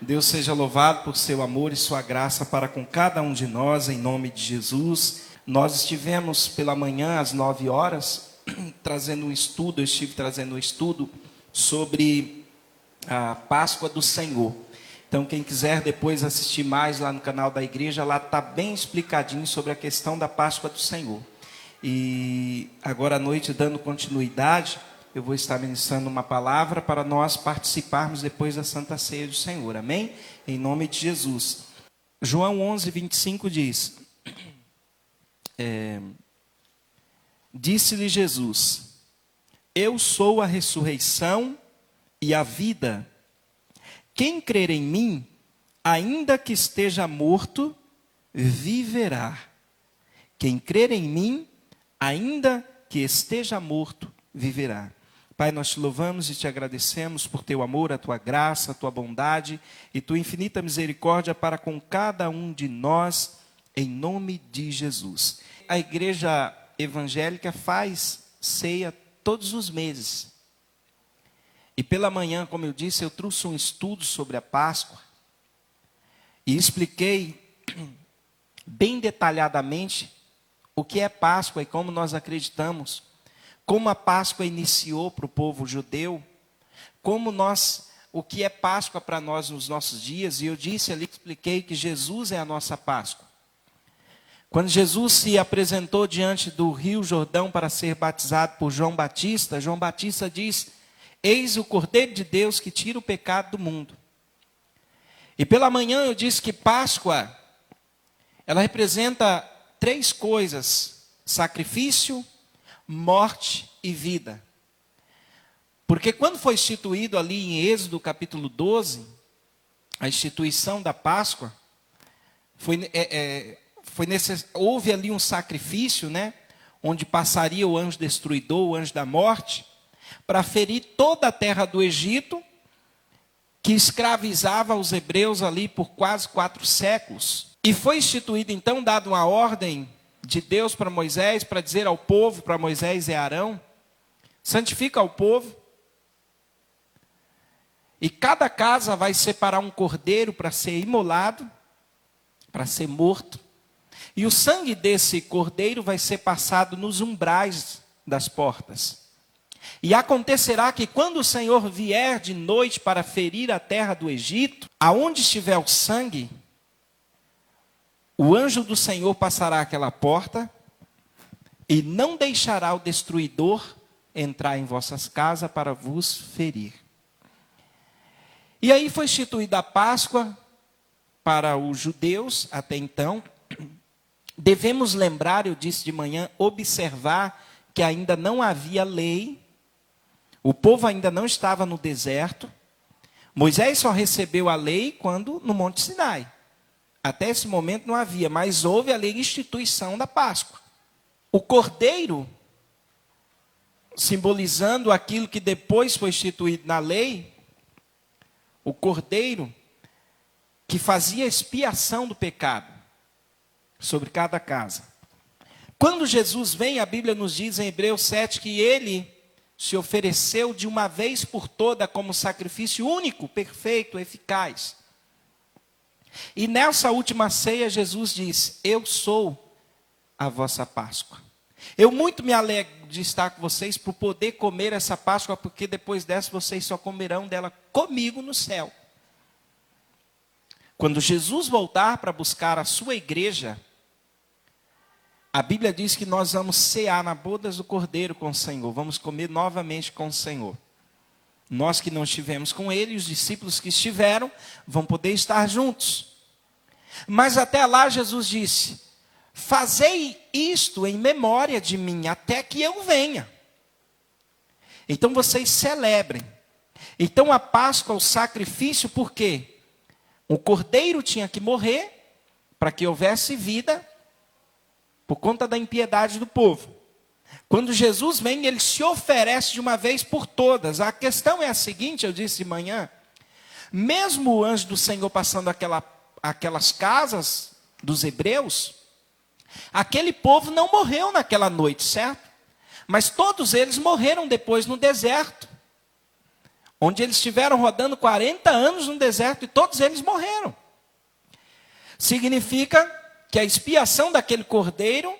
Deus seja louvado por seu amor e sua graça para com cada um de nós, em nome de Jesus. Nós estivemos pela manhã às 9 horas, eu estive trazendo um estudo sobre a Páscoa do Senhor. Então quem quiser depois assistir mais lá no canal da igreja, lá está bem explicadinho sobre a questão da Páscoa do Senhor. E agora à noite, dando continuidade, eu vou estar ministrando uma palavra para nós participarmos depois da Santa Ceia do Senhor, amém? Em nome de Jesus. João 11, 25 diz: Disse-lhe Jesus: Eu sou a ressurreição e a vida. Quem crer em mim, ainda que esteja morto, viverá. Quem crer em mim, ainda que esteja morto, viverá. Pai, nós te louvamos e te agradecemos por teu amor, a tua graça, a tua bondade e tua infinita misericórdia para com cada um de nós, em nome de Jesus. A igreja evangélica faz ceia todos os meses. E pela manhã, como eu disse, eu trouxe um estudo sobre a Páscoa e expliquei bem detalhadamente o que é Páscoa e como nós acreditamos, como a Páscoa iniciou para o povo judeu, o que é Páscoa para nós nos nossos dias. E eu disse ali, expliquei que Jesus é a nossa Páscoa. Quando Jesus se apresentou diante do Rio Jordão para ser batizado por João Batista, João Batista diz: Eis o Cordeiro de Deus que tira o pecado do mundo. E pela manhã eu disse que Páscoa, ela representa 3 coisas: sacrifício, morte e vida. Porque quando foi instituído ali em Êxodo capítulo 12, a instituição da Páscoa, houve ali um sacrifício, né? Onde passaria o anjo destruidor, o anjo da morte, para ferir toda a terra do Egito, que escravizava os hebreus ali por quase 4 séculos. E foi instituído então, dado uma ordem de Deus para Moisés, para dizer ao povo, para Moisés e Arão: santifica o povo, e cada casa vai separar um cordeiro para ser imolado, para ser morto, e o sangue desse cordeiro vai ser passado nos umbrais das portas. E acontecerá que quando o Senhor vier de noite para ferir a terra do Egito, aonde estiver o sangue, o anjo do Senhor passará aquela porta e não deixará o destruidor entrar em vossas casas para vos ferir. E aí foi instituída a Páscoa para os judeus até então. Devemos lembrar, eu disse de manhã, observar que ainda não havia lei, o povo ainda não estava no deserto. Moisés só recebeu a lei quando no Monte Sinai. Até esse momento não havia, mas houve a lei de instituição da Páscoa. O cordeiro, simbolizando aquilo que depois foi instituído na lei, o cordeiro que fazia expiação do pecado sobre cada casa. Quando Jesus vem, a Bíblia nos diz em Hebreus 7 que ele se ofereceu de uma vez por toda como sacrifício único, perfeito, eficaz. E nessa última ceia, Jesus diz: Eu sou a vossa Páscoa. Eu muito me alegro de estar com vocês por poder comer essa Páscoa, porque depois dessa vocês só comerão dela comigo no céu. Quando Jesus voltar para buscar a sua igreja, a Bíblia diz que nós vamos cear na bodas do Cordeiro com o Senhor, vamos comer novamente com o Senhor. Nós que não estivemos com ele, os discípulos que estiveram, vão poder estar juntos. Mas até lá Jesus disse: fazei isto em memória de mim, até que eu venha. Então vocês celebrem. Então a Páscoa, o sacrifício, por quê? O cordeiro tinha que morrer para que houvesse vida, por conta da impiedade do povo. Quando Jesus vem, ele se oferece de uma vez por todas. A questão é a seguinte, eu disse de manhã: mesmo o anjo do Senhor passando aquelas casas dos hebreus, aquele povo não morreu naquela noite, certo? Mas todos eles morreram depois no deserto. onde eles estiveram rodando 40 anos no deserto e todos eles morreram. Significa que a expiação daquele cordeiro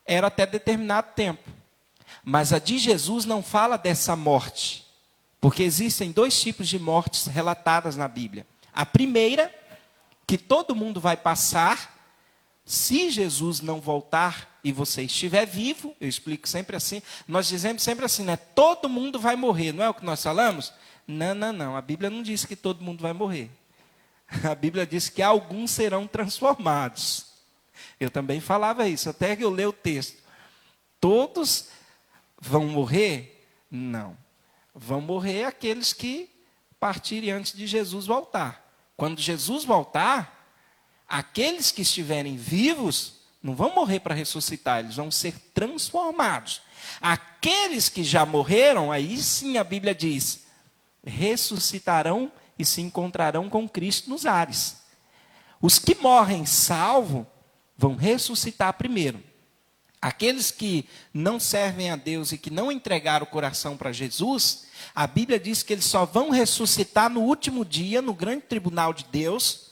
era até determinado tempo. Mas a de Jesus não fala dessa morte, porque existem 2 tipos de mortes relatadas na Bíblia. A primeira, que todo mundo vai passar, se Jesus não voltar e você estiver vivo, eu explico sempre assim, nós dizemos sempre assim, né? Todo mundo vai morrer, não é o que nós falamos? Não, a Bíblia não diz que todo mundo vai morrer. A Bíblia diz que alguns serão transformados. Eu também falava isso, até que eu leio o texto. Todos vão morrer? Não. Vão morrer aqueles que partirem antes de Jesus voltar. Quando Jesus voltar, aqueles que estiverem vivos não vão morrer para ressuscitar, eles vão ser transformados. Aqueles que já morreram, aí sim a Bíblia diz, ressuscitarão e se encontrarão com Cristo nos ares. Os que morrem salvo vão ressuscitar primeiro. Aqueles que não servem a Deus e que não entregaram o coração para Jesus, a Bíblia diz que eles só vão ressuscitar no último dia, no grande tribunal de Deus,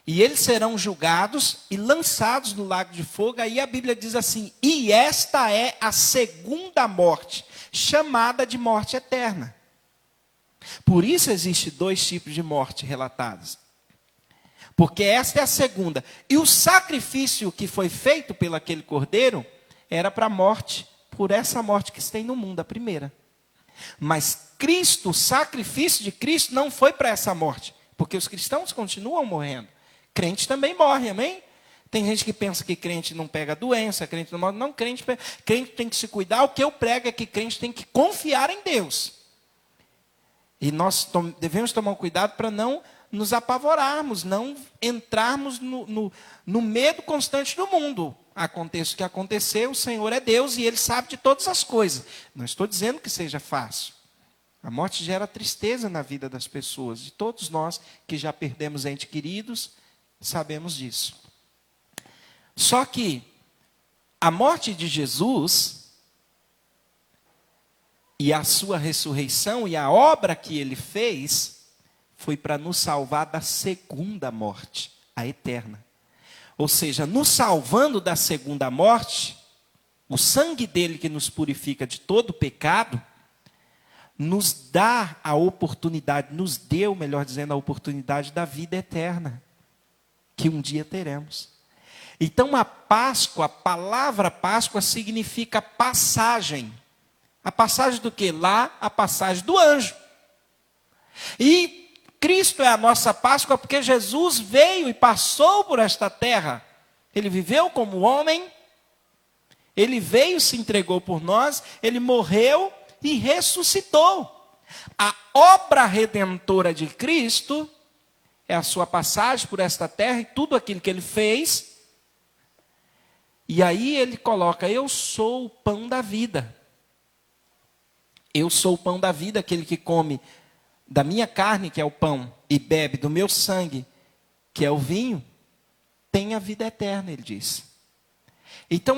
e eles serão julgados e lançados no lago de fogo. Aí a Bíblia diz assim, e esta é a segunda morte, chamada de morte eterna. Por isso existe 2 tipos de morte relatados. Porque esta é a segunda. E o sacrifício que foi feito pelo aquele cordeiro era para a morte, por essa morte que tem no mundo, a primeira. Mas Cristo, o sacrifício de Cristo não foi para essa morte, porque os cristãos continuam morrendo. Crente também morre, amém? Tem gente que pensa que crente não pega doença, crente não morre. Não, crente tem que se cuidar. O que eu prego é que crente tem que confiar em Deus. E nós devemos tomar cuidado para não nos apavorarmos, não entrarmos no medo constante do mundo. Aconteça o que acontecer, o Senhor é Deus e Ele sabe de todas as coisas. Não estou dizendo que seja fácil. A morte gera tristeza na vida das pessoas. E todos nós que já perdemos entes queridos, sabemos disso. Só que a morte de Jesus e a sua ressurreição e a obra que Ele fez foi para nos salvar da segunda morte, a eterna. Ou seja, nos salvando da segunda morte, o sangue dele que nos purifica de todo pecado, nos dá a oportunidade, nos deu, melhor dizendo, a oportunidade da vida eterna, que um dia teremos. Então a Páscoa, a palavra Páscoa significa passagem. A passagem do quê? Lá, a passagem do anjo. E Cristo é a nossa Páscoa porque Jesus veio e passou por esta terra. Ele viveu como homem, ele veio, se entregou por nós, ele morreu e ressuscitou. A obra redentora de Cristo é a sua passagem por esta terra e tudo aquilo que ele fez. E aí ele coloca, eu sou o pão da vida. Eu sou o pão da vida, aquele que come da minha carne, que é o pão, e bebe do meu sangue, que é o vinho, tem a vida eterna, ele diz. Então,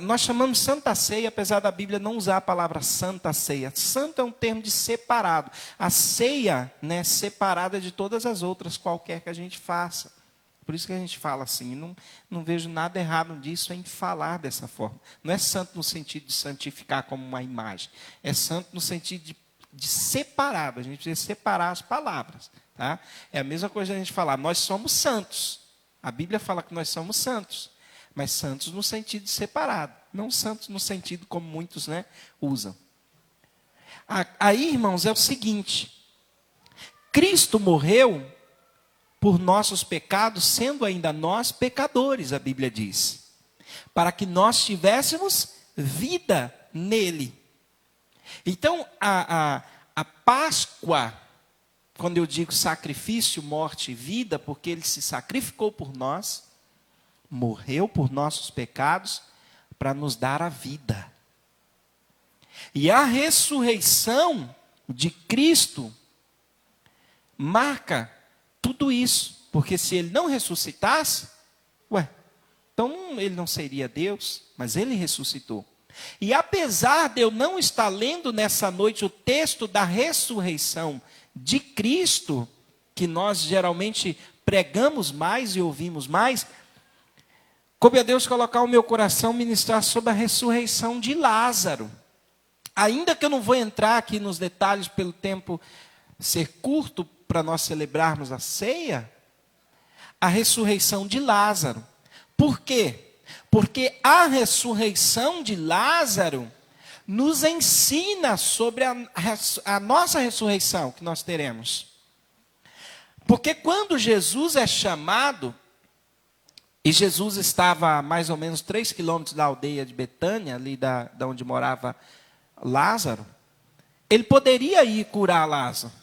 nós chamamos Santa Ceia, apesar da Bíblia não usar a palavra Santa Ceia. Santo é um termo de separado. A ceia, né, separada de todas as outras, qualquer que a gente faça. Por isso que a gente fala assim, não vejo nada errado disso em falar dessa forma. Não é santo no sentido de santificar como uma imagem. É santo no sentido de separado. A gente precisa separar as palavras. Tá? É a mesma coisa a gente falar, nós somos santos. A Bíblia fala que nós somos santos. Mas santos no sentido de separado. Não santos no sentido como muitos, né, usam. Aí, irmãos, é o seguinte. Cristo morreu por nossos pecados, sendo ainda nós pecadores, a Bíblia diz. Para que nós tivéssemos vida nele. Então, a Páscoa, quando eu digo sacrifício, morte e vida, porque ele se sacrificou por nós, morreu por nossos pecados, para nos dar a vida. E a ressurreição de Cristo marca tudo isso, porque se ele não ressuscitasse, então ele não seria Deus, mas ele ressuscitou. E apesar de eu não estar lendo nessa noite o texto da ressurreição de Cristo, que nós geralmente pregamos mais e ouvimos mais, coube a Deus colocar o meu coração ministrar sobre a ressurreição de Lázaro. Ainda que eu não vou entrar aqui nos detalhes pelo tempo ser curto para nós celebrarmos a ceia, a ressurreição de Lázaro. Por quê? Porque a ressurreição de Lázaro nos ensina sobre a nossa ressurreição que nós teremos. Porque quando Jesus é chamado, e Jesus estava a mais ou menos 3 quilômetros da aldeia de Betânia, ali da onde morava Lázaro, ele poderia ir curar Lázaro.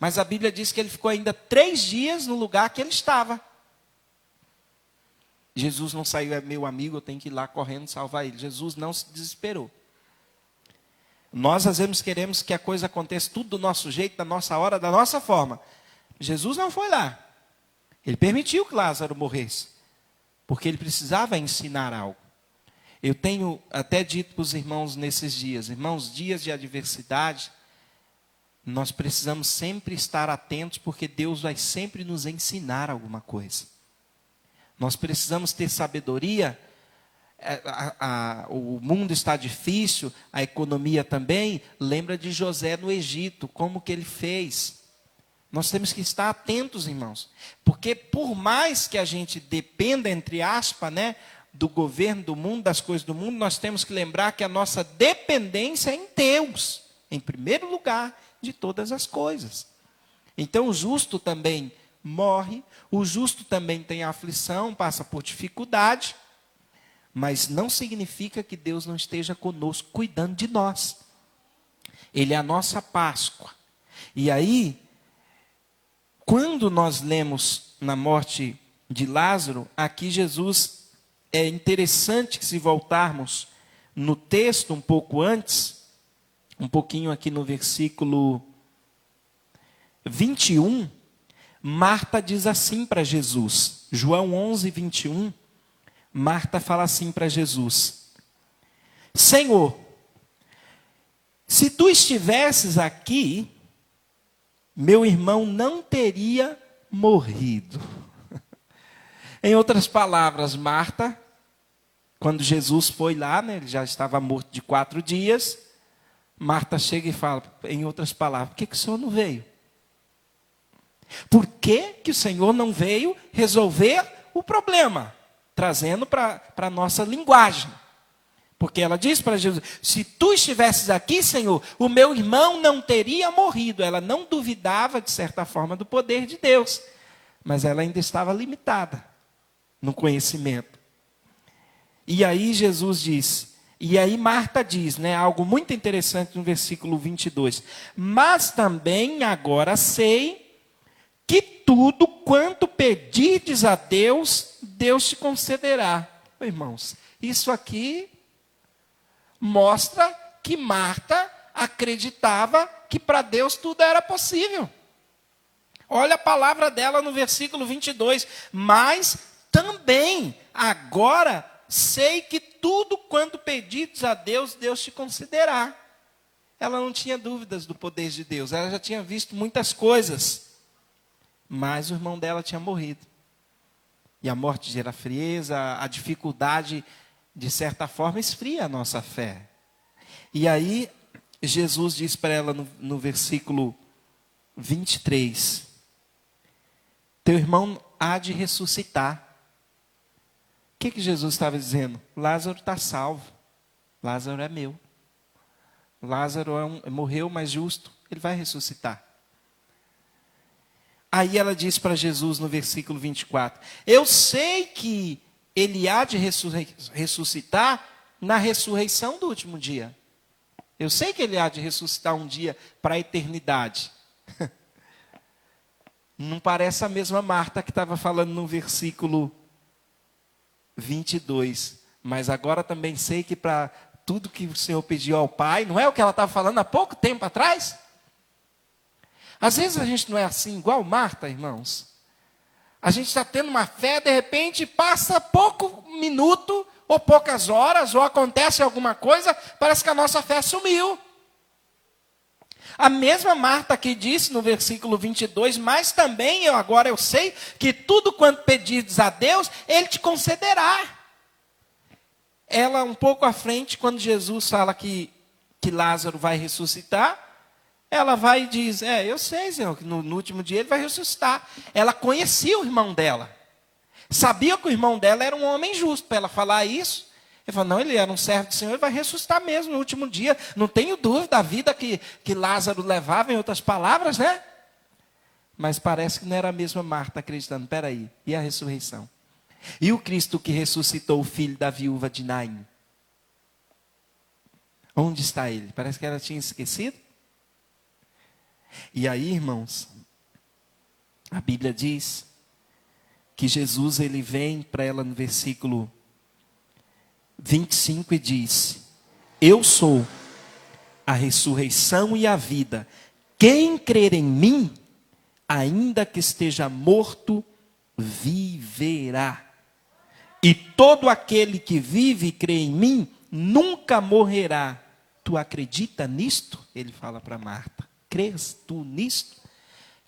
Mas a Bíblia diz que ele ficou ainda 3 dias no lugar que ele estava. Jesus não saiu, é meu amigo, eu tenho que ir lá correndo salvar ele. Jesus não se desesperou. Nós às vezes queremos que a coisa aconteça tudo do nosso jeito, da nossa hora, da nossa forma. Jesus não foi lá. Ele permitiu que Lázaro morresse, porque ele precisava ensinar algo. Eu tenho até dito para os irmãos nesses dias, irmãos, dias de adversidade, nós precisamos sempre estar atentos, porque Deus vai sempre nos ensinar alguma coisa. Nós precisamos ter sabedoria. O mundo está difícil, a economia também. Lembra de José no Egito, como que ele fez. Nós temos que estar atentos, irmãos. Porque por mais que a gente dependa, entre aspas, do governo do mundo, das coisas do mundo, nós temos que lembrar que a nossa dependência é em Deus, em primeiro lugar de todas as coisas. Então o justo também morre, o justo também tem aflição, passa por dificuldade, mas não significa que Deus não esteja conosco, cuidando de nós. Ele é a nossa Páscoa. E aí, quando nós lemos na morte de Lázaro, aqui Jesus, é interessante que se voltarmos no texto um pouco antes, um pouquinho aqui no versículo 21, Marta diz assim para Jesus, João 11, 21, Marta fala assim para Jesus: Senhor, se tu estivesses aqui, meu irmão não teria morrido. Em outras palavras, Marta, quando Jesus foi lá, ele já estava morto de 4 dias, Marta chega e fala, em outras palavras, por que o Senhor não veio? Por que o Senhor não veio resolver o problema? Trazendo para a nossa linguagem. Porque ela diz para Jesus, se tu estivesses aqui, Senhor, o meu irmão não teria morrido. Ela não duvidava, de certa forma, do poder de Deus. Mas ela ainda estava limitada no conhecimento. E aí Jesus diz, e aí Marta diz, algo muito interessante no versículo 22. Mas também agora sei que tudo quanto pedirdes a Deus, Deus te concederá. Irmãos, isso aqui mostra que Marta acreditava que para Deus tudo era possível. Olha a palavra dela no versículo 22. Mas também agora sei que tudo quanto pedirdes a Deus, Deus te concederá. Ela não tinha dúvidas do poder de Deus. Ela já tinha visto muitas coisas. Mas o irmão dela tinha morrido. E a morte gera frieza, a dificuldade, de certa forma, esfria a nossa fé. E aí, Jesus diz para ela no versículo 23, teu irmão há de ressuscitar. O que Jesus estava dizendo? Lázaro está salvo. Lázaro é meu. Lázaro morreu, mas justo, ele vai ressuscitar. Aí ela diz para Jesus no versículo 24, eu sei que ele há de ressuscitar na ressurreição do último dia. Eu sei que ele há de ressuscitar um dia para a eternidade. Não parece a mesma Marta que estava falando no versículo 22. Mas agora também sei que para tudo que o Senhor pediu ao Pai, não é o que ela estava falando há pouco tempo atrás? Às vezes a gente não é assim, igual Marta, irmãos. A gente está tendo uma fé, de repente passa pouco minuto, ou poucas horas, ou acontece alguma coisa, parece que a nossa fé sumiu. A mesma Marta que disse no versículo 22, mas também agora eu sei que tudo quanto pedires a Deus, Ele te concederá. Ela um pouco à frente, quando Jesus fala que Lázaro vai ressuscitar, ela vai e diz, eu sei, Senhor, que no último dia ele vai ressuscitar. Ela conhecia o irmão dela. Sabia que o irmão dela era um homem justo. Para ela falar isso, ele falou, não, ele era um servo do Senhor, ele vai ressuscitar mesmo no último dia. Não tenho dúvida da vida que Lázaro levava, em outras palavras, né? Mas parece que não era a mesma Marta acreditando. Peraí, e a ressurreição? E o Cristo que ressuscitou o filho da viúva de Naim? Onde está ele? Parece que ela tinha esquecido. E aí, irmãos, a Bíblia diz que Jesus, ele vem para ela no versículo 25 e diz, eu sou a ressurreição e a vida. Quem crer em mim, ainda que esteja morto, viverá. E todo aquele que vive e crê em mim, nunca morrerá. Tu acredita nisto? Ele fala para Marta. Crês tu nisto?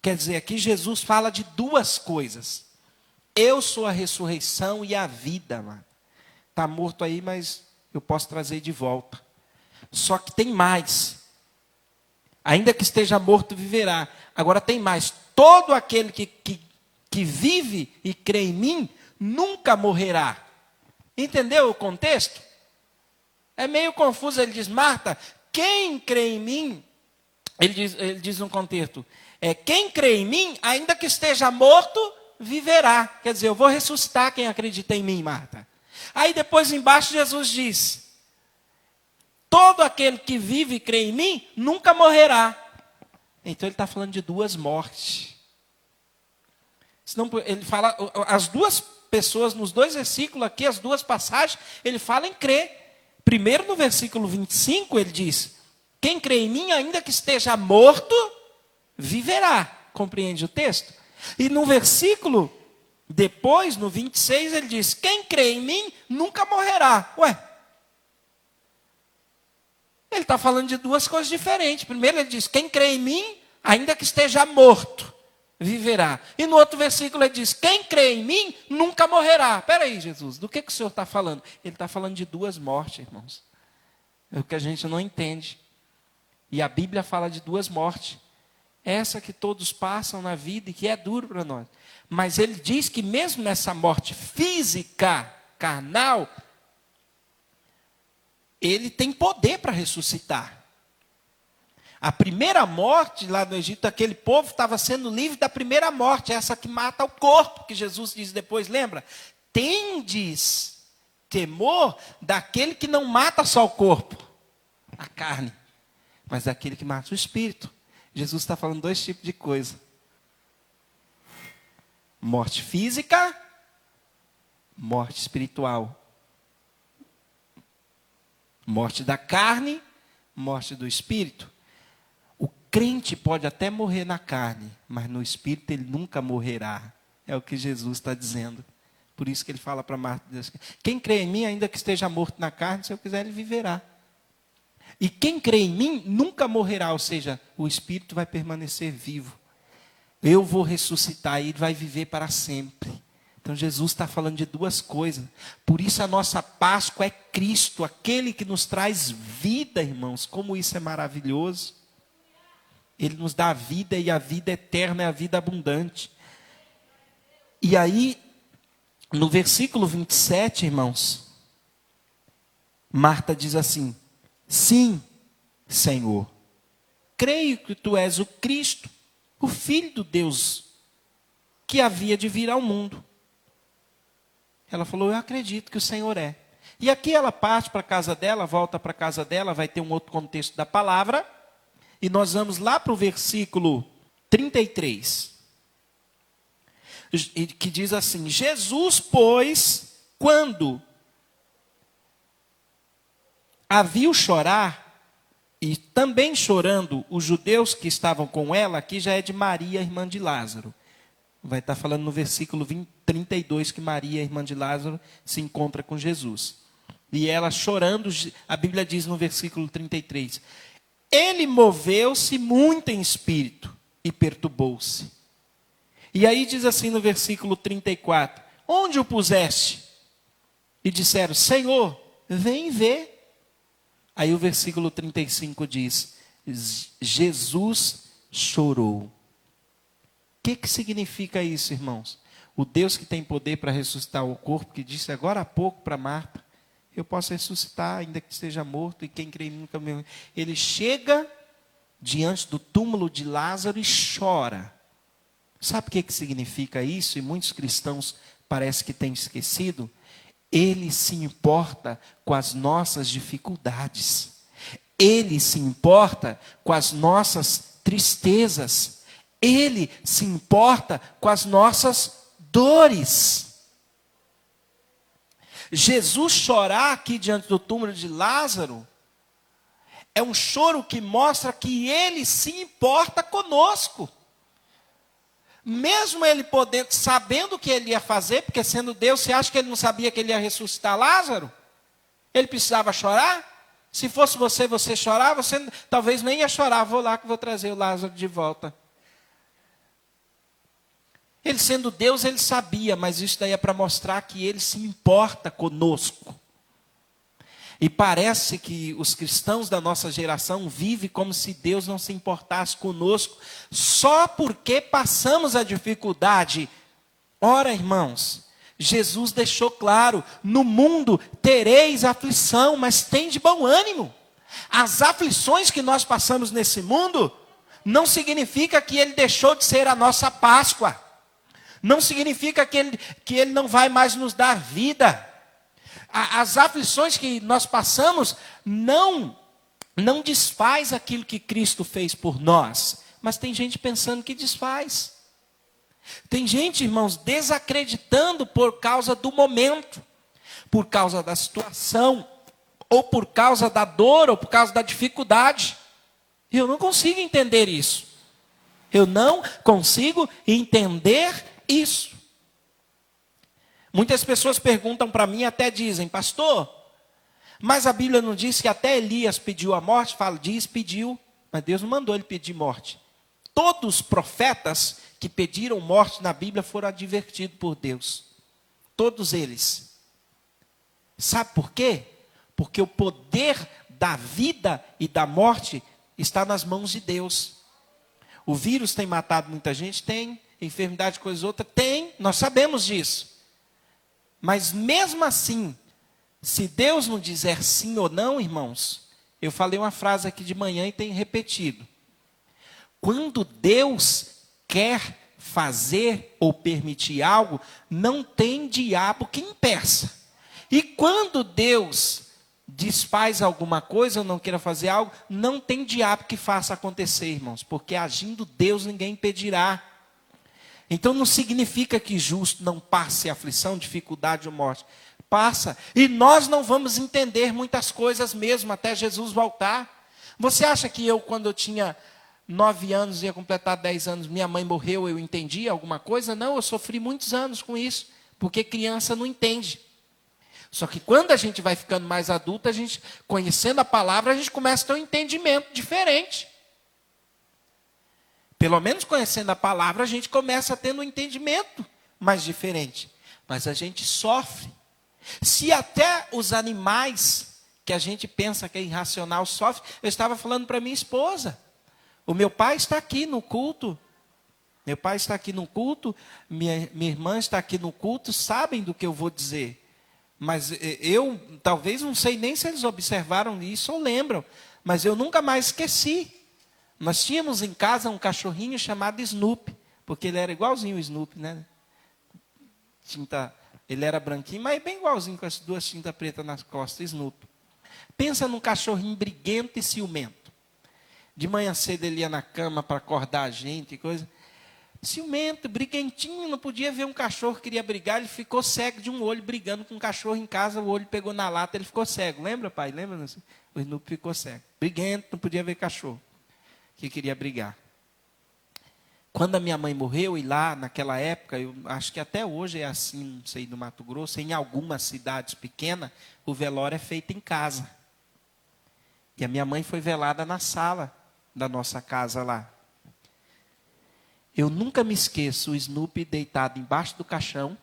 Quer dizer, aqui Jesus fala de duas coisas. Eu sou a ressurreição e a vida, mano. Está morto aí, mas eu posso trazer de volta. Só que tem mais. Ainda que esteja morto, viverá. Agora tem mais. Todo aquele que vive e crê em mim, nunca morrerá. Entendeu o contexto? É meio confuso. Ele diz, Marta, quem crê em mim... Ele diz no contexto, quem crê em mim, ainda que esteja morto, viverá. Quer dizer, eu vou ressuscitar quem acredita em mim, Marta. Aí depois embaixo Jesus diz, todo aquele que vive e crê em mim, nunca morrerá. Então ele está falando de duas mortes. Senão, ele fala, as duas pessoas, nos dois versículos aqui, as duas passagens, ele fala em crer. Primeiro no versículo 25 ele diz, quem crê em mim, ainda que esteja morto, viverá. Compreende o texto? E no versículo, depois, no 26, ele diz, quem crê em mim, nunca morrerá. Ué, ele está falando de duas coisas diferentes. Primeiro ele diz, quem crê em mim, ainda que esteja morto, viverá. E no outro versículo ele diz, quem crê em mim, nunca morrerá. Espera aí, Jesus, do que o Senhor está falando? Ele está falando de duas mortes, irmãos. É o que a gente não entende. E a Bíblia fala de duas mortes. Essa que todos passam na vida e que é duro para nós. Mas ele diz que mesmo nessa morte física, carnal, ele tem poder para ressuscitar. A primeira morte lá no Egito, aquele povo estava sendo livre da primeira morte, essa que mata o corpo, que Jesus diz depois, lembra? Tendes temor daquele que não mata só o corpo, a carne, mas daquele que mata o espírito. Jesus está falando dois tipos de coisa. Morte física, morte espiritual. Morte da carne, morte do espírito. O crente pode até morrer na carne, mas no espírito ele nunca morrerá. É o que Jesus está dizendo. Por isso que ele fala para Marta, quem crê em mim, ainda que esteja morto na carne, se eu quiser, ele viverá. E quem crê em mim, nunca morrerá, ou seja, o espírito vai permanecer vivo. Eu vou ressuscitar e ele vai viver para sempre. Então Jesus está falando de duas coisas. Por isso a nossa Páscoa é Cristo, aquele que nos traz vida, irmãos. Como isso é maravilhoso. Ele nos dá a vida e a vida eterna é a vida abundante. E aí, no versículo 27, irmãos, Marta diz assim, sim, Senhor, creio que tu és o Cristo, o Filho do Deus, que havia de vir ao mundo. Ela falou, eu acredito que o Senhor é. E aqui ela parte para a casa dela, volta para a casa dela, vai ter um outro contexto da palavra. E nós vamos lá para o versículo 33. Que diz assim, Jesus, pois, quando a viu chorar, e também chorando os judeus que estavam com ela, aqui já é de Maria, irmã de Lázaro. Vai estar falando no versículo 32 que Maria, irmã de Lázaro, se encontra com Jesus. E ela chorando, a Bíblia diz no versículo 33, ele moveu-se muito em espírito e perturbou-se. E aí diz assim no versículo 34, onde o puseste? E disseram, Senhor, vem ver. Aí o versículo 35 diz, Jesus chorou. O que significa isso, irmãos? O Deus que tem poder para ressuscitar o corpo, que disse agora há pouco para Marta, eu posso ressuscitar, ainda que esteja morto, e quem crê em mim nunca morrerá. Ele chega diante do túmulo de Lázaro e chora. Sabe o que significa isso? E muitos cristãos parece que têm esquecido. Ele se importa com as nossas dificuldades. Ele se importa com as nossas tristezas. Ele se importa com as nossas dores. Jesus chorar aqui diante do túmulo de Lázaro é um choro que mostra que ele se importa conosco. Mesmo ele podendo, sabendo o que ele ia fazer, porque sendo Deus, você acha que ele não sabia que ele ia ressuscitar Lázaro? Ele precisava chorar? Se fosse você, você chorar, você talvez nem ia chorar, vou lá que vou trazer o Lázaro de volta. Ele sendo Deus, ele sabia, mas isso daí é para mostrar que ele se importa conosco. E parece que os cristãos da nossa geração vivem como se Deus não se importasse conosco, só porque passamos a dificuldade. Ora, irmãos, Jesus deixou claro, no mundo tereis aflição, mas tem de bom ânimo. As aflições que nós passamos nesse mundo, não significa que ele deixou de ser a nossa Páscoa. Não significa que ele não vai mais nos dar vida. As aflições que nós passamos não desfaz aquilo que Cristo fez por nós. Mas tem gente pensando que desfaz. Tem gente, irmãos, desacreditando por causa do momento. Por causa da situação. Ou por causa da dor, ou por causa da dificuldade. Eu não consigo entender isso. Eu não consigo entender isso. Muitas pessoas perguntam para mim, até dizem, pastor, mas a Bíblia não diz que até Elias pediu a morte? Fala, diz, pediu, mas Deus não mandou ele pedir morte. Todos os profetas que pediram morte na Bíblia foram advertidos por Deus. Todos eles. Sabe por quê? Porque o poder da vida e da morte está nas mãos de Deus. O vírus tem matado muita gente? Tem. Enfermidade, coisa outra? Tem. Nós sabemos disso. Mas mesmo assim, se Deus não dizer sim ou não, irmãos, eu falei uma frase aqui de manhã e tenho repetido. Quando Deus quer fazer ou permitir algo, não tem diabo que impeça. E quando Deus desfaz alguma coisa ou não queira fazer algo, não tem diabo que faça acontecer, irmãos, porque agindo Deus ninguém impedirá. Então não significa que justo não passe aflição, dificuldade ou morte. Passa. E nós não vamos entender muitas coisas mesmo até Jesus voltar. Você acha que eu, quando eu tinha 9 anos, ia completar 10 anos, minha mãe morreu, eu entendi alguma coisa? Não, eu sofri muitos anos com isso. Porque criança não entende. Só que quando a gente vai ficando mais adulto, a gente, conhecendo a palavra, a gente começa a ter um entendimento diferente. Pelo menos conhecendo a palavra, a gente começa a ter um entendimento mais diferente. Mas a gente sofre. Se até os animais, que a gente pensa que é irracional, sofrem. Eu estava falando para minha esposa. O meu pai está aqui no culto. Meu pai está aqui no culto. Minha irmã está aqui no culto. Sabem do que eu vou dizer. Mas eu, talvez, não sei nem se eles observaram isso ou lembram. Mas eu nunca mais esqueci. Nós tínhamos em casa um cachorrinho chamado Snoopy, porque ele era igualzinho o Snoopy, né? Ele era branquinho, mas bem igualzinho com as 2 tintas pretas nas costas, Snoopy. Pensa num cachorrinho briguento e ciumento. De manhã cedo ele ia na cama para acordar a gente, coisa. Ciumento, briguentinho, não podia ver um cachorro que queria brigar, ele ficou cego de um olho brigando com um cachorro em casa, o olho pegou na lata, ele ficou cego. Lembra, pai? Lembra? O Snoopy ficou cego. Briguento, não podia ver cachorro que queria brigar. Quando a minha mãe morreu, e lá naquela época, eu acho que até hoje é assim, não sei, no Mato Grosso, em algumas cidades pequenas, o velório é feito em casa. E a minha mãe foi velada na sala da nossa casa lá. Eu nunca me esqueço o Snoopy deitado embaixo do caixão.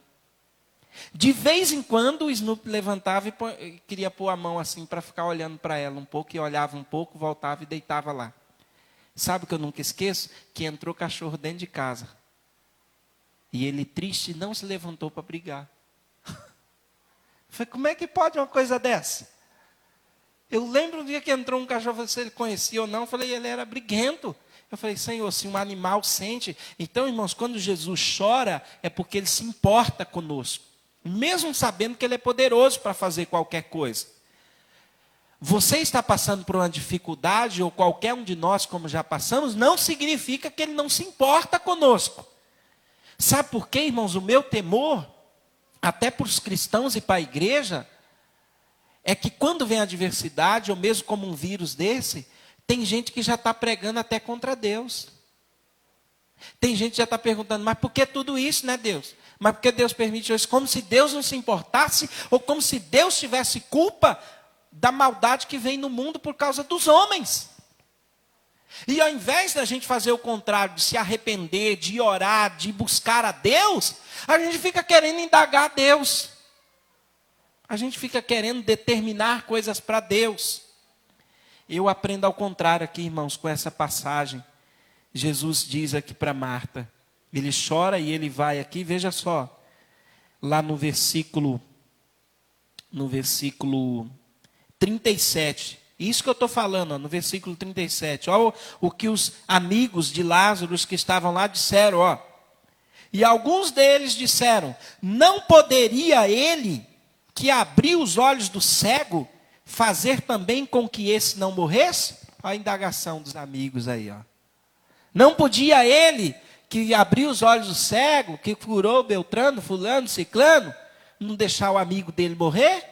De vez em quando o Snoopy levantava e queria pôr a mão assim para ficar olhando para ela um pouco, e olhava um pouco, voltava e deitava lá. Sabe o que eu nunca esqueço? Que entrou cachorro dentro de casa. E ele, triste, não se levantou para brigar. Falei, como é que pode uma coisa dessa? Eu lembro um dia que entrou um cachorro, se ele conhecia ou não, eu falei, ele era briguento. Eu falei, Senhor, se um animal sente... Então, irmãos, quando Jesus chora, é porque Ele se importa conosco. Mesmo sabendo que Ele é poderoso para fazer qualquer coisa. Você está passando por uma dificuldade, ou qualquer um de nós, como já passamos, não significa que Ele não se importa conosco. Sabe por quê, irmãos? O meu temor, até para os cristãos e para a igreja, é que quando vem a adversidade, ou mesmo como um vírus desse, tem gente que já está pregando até contra Deus. Tem gente que já está perguntando, mas por que tudo isso, né, Deus? Mas por que Deus permite isso? Como se Deus não se importasse, ou como se Deus tivesse culpa da maldade que vem no mundo por causa dos homens. E ao invés da gente fazer o contrário, de se arrepender, de orar, de buscar a Deus, a gente fica querendo indagar a Deus. A gente fica querendo determinar coisas para Deus. Eu aprendo ao contrário aqui, irmãos, com essa passagem. Jesus diz aqui para Marta, ele chora e ele vai aqui, veja só, lá no versículo 37, isso que eu estou falando, ó, no versículo 37, olha o que os amigos de Lázaro que estavam lá disseram, ó. E alguns deles disseram, não poderia ele, que abriu os olhos do cego, fazer também com que esse não morresse? Olha a indagação dos amigos aí, ó. Não podia ele, que abriu os olhos do cego, que curou Beltrano, fulano, ciclano, não deixar o amigo dele morrer?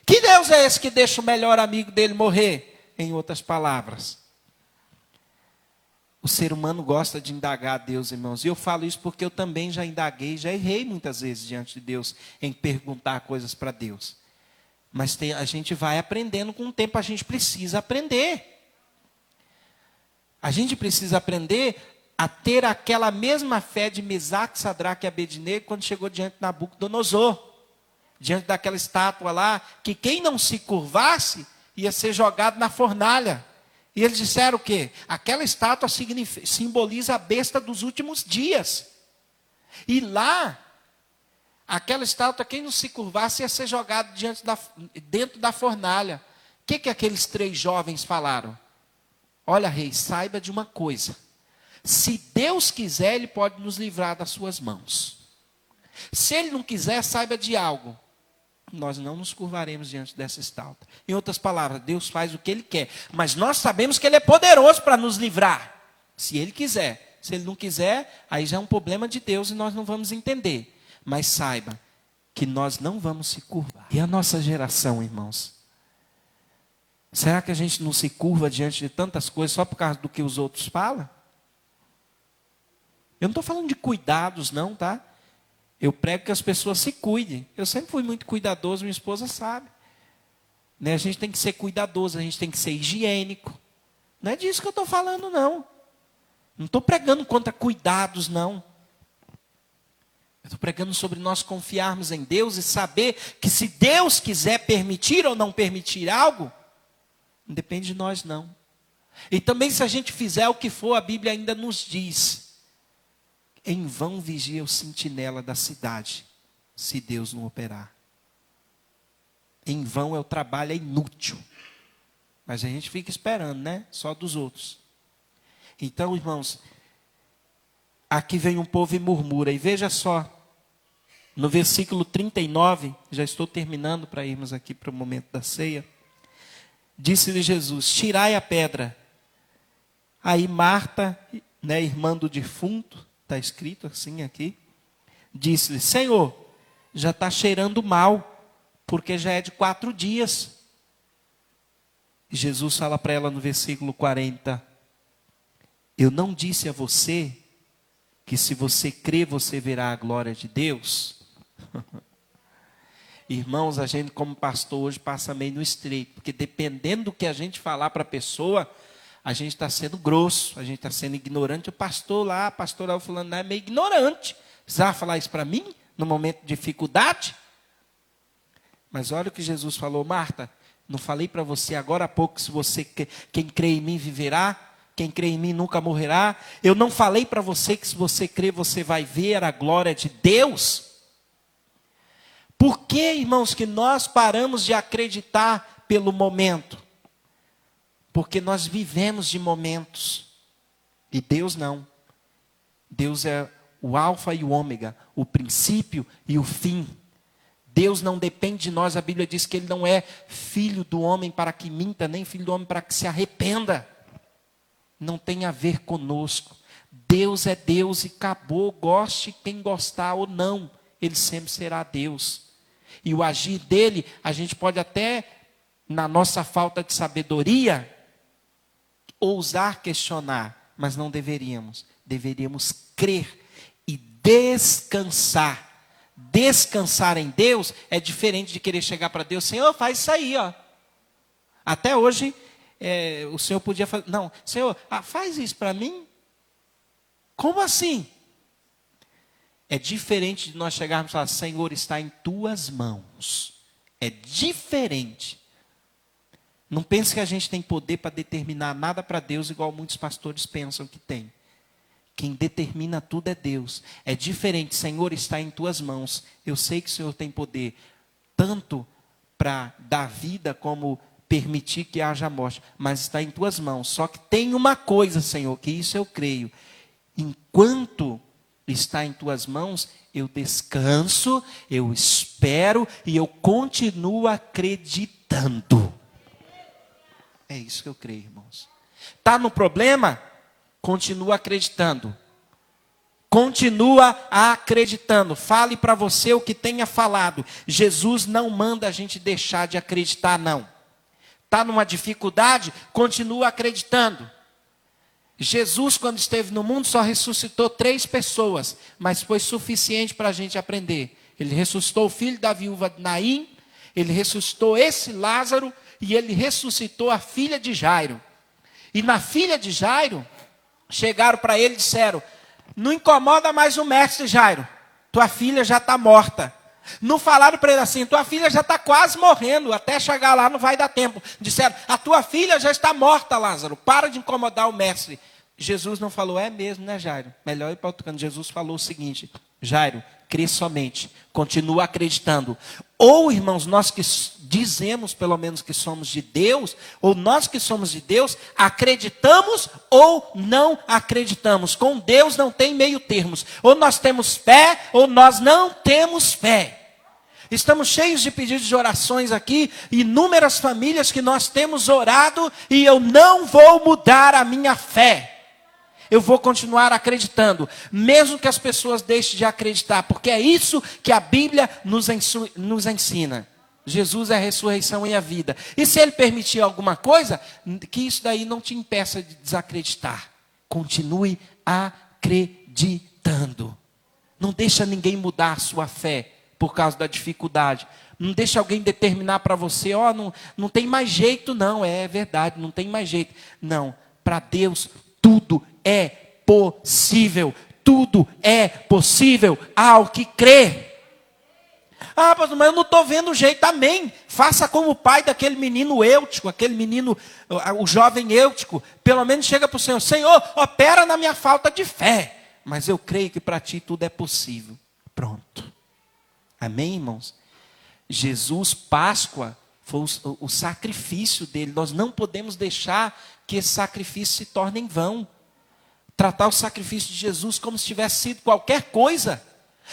Que Deus é esse que deixa o melhor amigo dele morrer? Em outras palavras. O ser humano gosta de indagar a Deus, irmãos. E eu falo isso porque eu também já indaguei, já errei muitas vezes diante de Deus em perguntar coisas para Deus. Mas a gente vai aprendendo com o tempo, a gente precisa aprender. A gente precisa aprender a ter aquela mesma fé de Mesaque, Sadraque e Abednego quando chegou diante de Nabucodonosor. Diante daquela estátua lá, que quem não se curvasse ia ser jogado na fornalha. E eles disseram o quê? Aquela estátua simboliza a besta dos últimos dias. E lá, aquela estátua, quem não se curvasse ia ser jogado dentro da fornalha. O que aqueles 3 jovens falaram? Olha, rei, saiba de uma coisa. Se Deus quiser, Ele pode nos livrar das suas mãos. Se Ele não quiser, saiba de algo. Nós não nos curvaremos diante dessa estátua. Em outras palavras, Deus faz o que Ele quer. Mas nós sabemos que Ele é poderoso para nos livrar. Se Ele quiser. Se Ele não quiser, aí já é um problema de Deus e nós não vamos entender. Mas saiba que nós não vamos se curvar. E a nossa geração, irmãos? Será que a gente não se curva diante de tantas coisas só por causa do que os outros falam? Eu não estou falando de cuidados, não, tá? Eu prego que as pessoas se cuidem. Eu sempre fui muito cuidadoso, minha esposa sabe. Né? A gente tem que ser cuidadoso, a gente tem que ser higiênico. Não é disso que eu estou falando, não. Não estou pregando contra cuidados, não. Eu estou pregando sobre nós confiarmos em Deus e saber que se Deus quiser permitir ou não permitir algo, não depende de nós, não. E também se a gente fizer o que for, a Bíblia ainda nos diz: em vão vigia o sentinela da cidade, se Deus não operar. Em vão é o trabalho, é inútil. Mas a gente fica esperando, né? Só dos outros. Então, irmãos, aqui vem um povo e murmura. E veja só, no versículo 39, já estou terminando para irmos aqui para o momento da ceia. Disse-lhe Jesus, tirai a pedra. Aí Marta, né, irmã do defunto, está escrito assim aqui, disse-lhe, Senhor, já está cheirando mal, porque já é de 4 dias. E Jesus fala para ela no versículo 40, eu não disse a você que se você crer, você verá a glória de Deus. Irmãos, a gente como pastor hoje passa meio no estreito, porque dependendo do que a gente falar para a pessoa, a gente está sendo grosso, a gente está sendo ignorante. O pastor lá, a pastoral fulano lá é meio ignorante. Precisava falar isso para mim, no momento de dificuldade? Mas olha o que Jesus falou: Marta, não falei para você agora há pouco, se você, quem crê em mim viverá, quem crê em mim nunca morrerá. Eu não falei para você que se você crer, você vai ver a glória de Deus? Por que, irmãos, que nós paramos de acreditar pelo momento? Porque nós vivemos de momentos. E Deus não. Deus é o alfa e o ômega, o princípio e o fim. Deus não depende de nós. A Bíblia diz que Ele não é filho do homem para que minta, nem filho do homem para que se arrependa. Não tem a ver conosco. Deus é Deus e acabou, goste quem gostar ou não. Ele sempre será Deus. E o agir dele, a gente pode até, na nossa falta de sabedoria, ousar questionar, mas não deveríamos. Deveríamos crer e descansar. Descansar em Deus é diferente de querer chegar para Deus: Senhor, faz isso aí, ó. Até hoje, o Senhor podia fazer, não, Senhor, faz isso para mim? Como assim? É diferente de nós chegarmos e falar: Senhor, está em tuas mãos. É diferente. Não pense que a gente tem poder para determinar nada para Deus, igual muitos pastores pensam que tem. Quem determina tudo é Deus. É diferente. Senhor, está em tuas mãos. Eu sei que o Senhor tem poder, tanto para dar vida, como permitir que haja morte. Mas está em tuas mãos. Só que tem uma coisa, Senhor, que isso eu creio. Enquanto está em tuas mãos, eu descanso, eu espero e eu continuo acreditando. É isso que eu creio, irmãos. Está no problema? Continua acreditando. Continua acreditando. Fale para você o que tenha falado. Jesus não manda a gente deixar de acreditar, não. Está numa dificuldade? Continua acreditando. Jesus, quando esteve no mundo, só ressuscitou 3 pessoas, mas foi suficiente para a gente aprender. Ele ressuscitou o filho da viúva de Naim, ele ressuscitou esse Lázaro, e ele ressuscitou a filha de Jairo. E na filha de Jairo, chegaram para ele e disseram: não incomoda mais o mestre, Jairo, tua filha já está morta. Não falaram para ele assim: tua filha já está quase morrendo, até chegar lá não vai dar tempo. Disseram: a tua filha já está morta, Lázaro, para de incomodar o mestre. Jesus não falou: é mesmo, né, Jairo? Melhor ir para outro canto. Jesus falou o seguinte: Jairo, crê somente, continua acreditando. Ou, irmãos, nós que dizemos pelo menos que somos de Deus, ou nós que somos de Deus, acreditamos ou não acreditamos. Com Deus não tem meio termos. Ou nós temos fé, ou nós não temos fé. Estamos cheios de pedidos de orações aqui, inúmeras famílias que nós temos orado, e eu não vou mudar a minha fé. Eu vou continuar acreditando, mesmo que as pessoas deixem de acreditar, porque é isso que a Bíblia nos ensina. Jesus é a ressurreição e a vida. E se Ele permitir alguma coisa, que isso daí não te impeça de desacreditar. Continue acreditando. Não deixa ninguém mudar a sua fé por causa da dificuldade. Não deixa alguém determinar para você: não tem mais jeito não. É verdade, não tem mais jeito. Não, para Deus tudo é possível. Tudo é possível ao que crê. Pastor, mas eu não estou vendo jeito. Amém. Faça como o pai daquele menino Eutico, o jovem Eutico. Pelo menos chega para o Senhor: Senhor, opera na minha falta de fé, mas eu creio que para ti tudo é possível. Pronto. Amém, irmãos? Jesus, Páscoa, foi o sacrifício dele. Nós não podemos deixar que esse sacrifício se torne em vão. Tratar o sacrifício de Jesus como se tivesse sido qualquer coisa.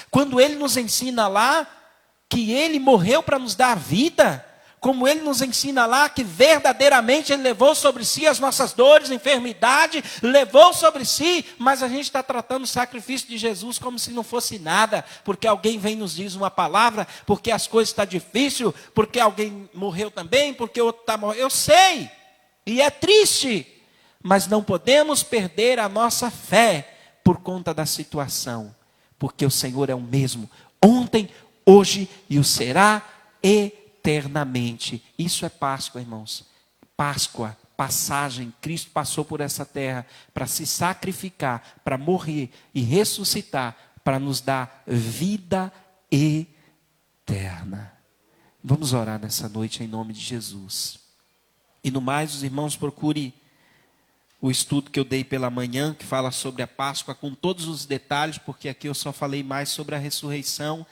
Quando Ele nos ensina lá que Ele morreu para nos dar vida, como Ele nos ensina lá que verdadeiramente Ele levou sobre si as nossas dores, enfermidade, levou sobre si, mas a gente está tratando o sacrifício de Jesus como se não fosse nada, porque alguém vem e nos diz uma palavra, porque as coisas estão difíceis, porque alguém morreu também, porque outro está morrendo. Eu sei, e é triste, mas não podemos perder a nossa fé, por conta da situação, porque o Senhor é o mesmo, ontem, hoje e o será eternamente. Isso é Páscoa, irmãos. Páscoa, passagem. Cristo passou por essa terra para se sacrificar, para morrer e ressuscitar, para nos dar vida eterna. Vamos orar nessa noite em nome de Jesus. E no mais, os irmãos, procure o estudo que eu dei pela manhã, que fala sobre a Páscoa com todos os detalhes, porque aqui eu só falei mais sobre a ressurreição